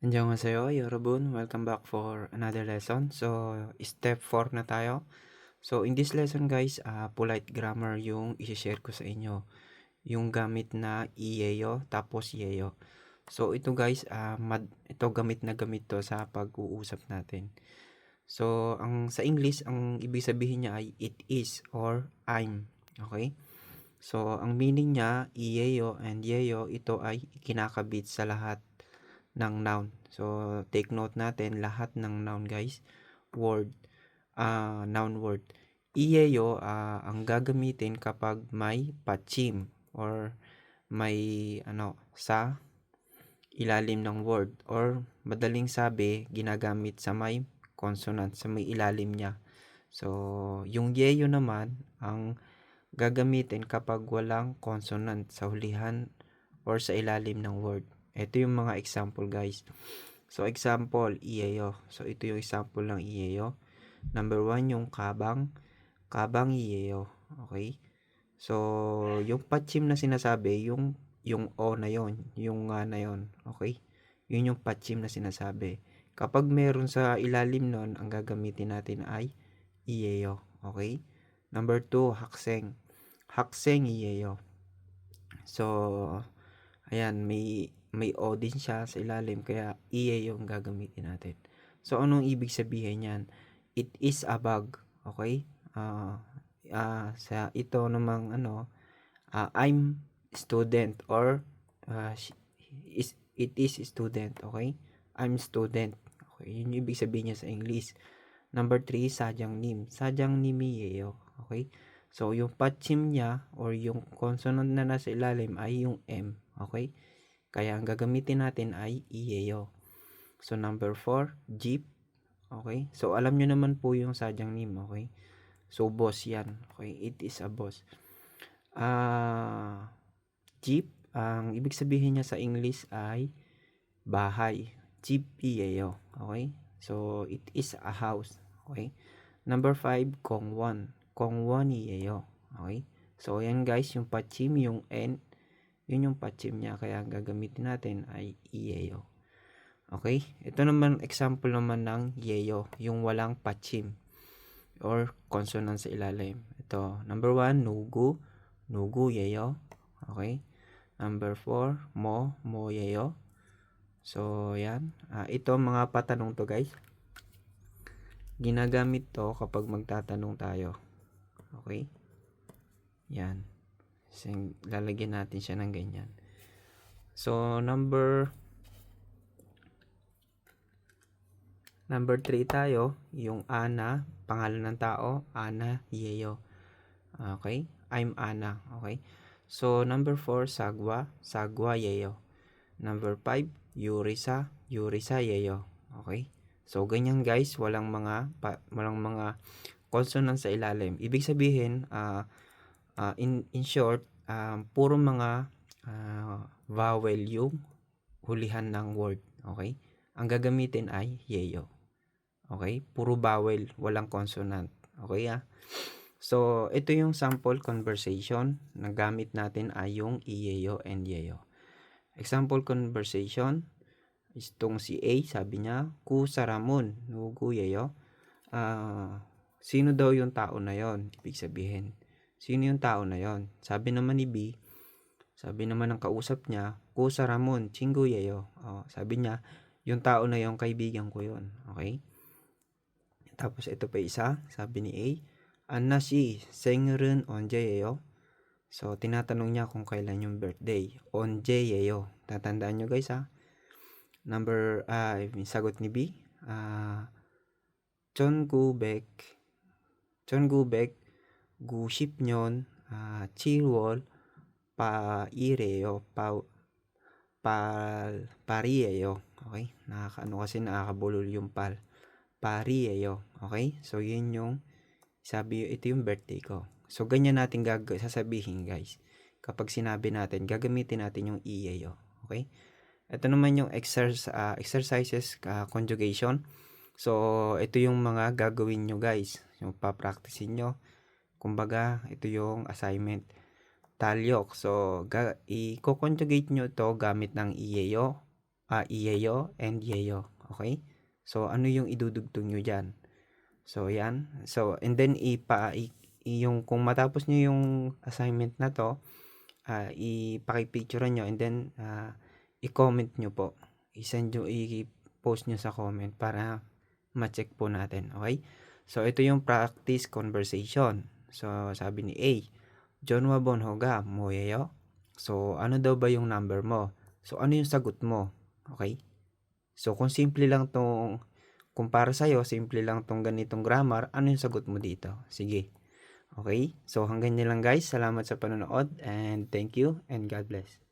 안녕하세요, 여러분. Welcome back for another lesson. So, step 4 na tayo. So, in this lesson, guys, polite grammar yung i-share ko sa inyo. Yung gamit na iyeyo, tapos yeyo. So, ito guys, ito gamit na gamit to sa pag-uusap natin. So, sa English, ang ibig sabihin niya ay it is or I'm. Okay? So, ang meaning niya, iyeyo and yeyo, ito ay kinakabit sa lahat ng noun. So, take note natin lahat ng noun guys. Noun word. Iyeyo, ang gagamitin kapag may patchim or may sa ilalim ng word, or madaling sabi, ginagamit sa may consonant, sa may ilalim niya. So, yung yeyo naman, ang gagamitin kapag walang consonant sa hulihan or sa ilalim ng word. Ito yung mga example guys. So example, iyeyo. So ito yung example ng iyeyo. Number 1 yung kabang. Kabang iyeyo. Okay? So yung patchim na sinasabi, yung o na yon, yung nga na yon. Okay? Yun yung patchim na sinasabi. Kapag meron sa ilalim nun, ang gagamitin natin ay iyeyo. Okay? Number 2, hakseng. Hakseng iyeyo. So, ayan, may o din siya sa ilalim, kaya iye yung gagamitin natin. So, anong ibig sabihin yan? It is a bag. Okay? Sa ito namang I'm student, or it is student. Okay? I'm student. Okay? Yun yung ibig sabihin niya sa English. Number 3, sadyang nim. Sadyang nimiyeyo. Okay? So, yung patchim niya or yung consonant na nasa ilalim ay yung M. Okay? Kaya ang gagamitin natin ay iyeyo. So, number 4, jeep. Okay? So, alam nyo naman po yung sadyang nim. Okay? So, boss yan. Okay? It is a boss. Jeep, ang ibig sabihin niya sa English ay bahay. Jeep iyeyo. Okay? So, it is a house. Okay? Number 5, kongwon. Kongwon iyeyo. Okay? So, ayan guys, yung patchim, yung N, yun yung patchim niya. Kaya ang gagamitin natin ay iyeyo. Okay? Ito naman, example naman ng yeyo, yung walang patchim or consonant sa ilalim. Ito, number 1, nugu. Nugu yeyo. Okay? Number 4, mo yeyo. So, yan. Ito mga patanong to guys. Ginagamit to kapag magtatanong tayo. Okay? Yan. So, lalagyan natin siya ng ganyan. So, number 3 tayo. Yung Ana, pangalan ng tao, Ana Yeyo. Okay? I'm Ana. Okay? So, number 4, Sagwa. Sagwa Yeyo. Number 5, Yurisa. Yurisa Yeyo. Okay? So, ganyan guys. Walang mga consonant sa ilalim. Ibig sabihin, in short, puro mga vowel yung hulihan ng word. Okay? Ang gagamitin ay yeyo. Okay? Puro vowel, walang consonant. Okay So, ito yung sample conversation na gamit natin ay yung iyeyo and yeyo. Example conversation, itong si A, sabi niya, ku saramon, nugu yeyo. Sino daw yung tao na yon? Ibig sabihin, sino yung tao na yon? Sabi naman ni B, sabi naman ng kausap niya, ku saramon, chingu yeyo. Sabi niya, yung tao na yon, kaibigan ko yon. Okay? Tapos ito pa isa, sabi ni A, Anna si 생일은 언제예요? So, tinatanong niya kung kailan yung birthday. 언제예요? Tatandaan nyo guys ha. Sagot ni B, 1990년 7월 par이에요. Okay? Nakakabulol yung par이에요. Okay? So, yun yung ito yung birthday ko. So, ganyan natin sasabihin guys. Kapag sinabi natin, gagamitin natin yung iyeyo. Okay? Ito naman yung exercises conjugation. So, ito yung mga gagawin nyo guys. Yung papracticein nyo. Kumbaga, ito yung assignment. Talyok. So, i-conjugate nyo to gamit ng iyeyo, iyeyo and yeyo. Okay? So, ano yung idudugtong nyo dyan? So, yan. So, and then, yung kung matapos nyo yung assignment na to, ipakipicture nyo and then, i-comment nyo po. I-post nyo sa comment para ma-check po natin. Okay? So, ito yung practice conversation. So, sabi ni A, John Wabonhoga, moyeyo. So, ano daw ba yung number mo? So, ano yung sagot mo? Okay? So, kung simple lang tong, kung para sa'yo, simple lang tong ganitong grammar, ano yung sagot mo dito? Sige. Okay? So, hanggang nyo lang guys. Salamat sa panonood and thank you and God bless.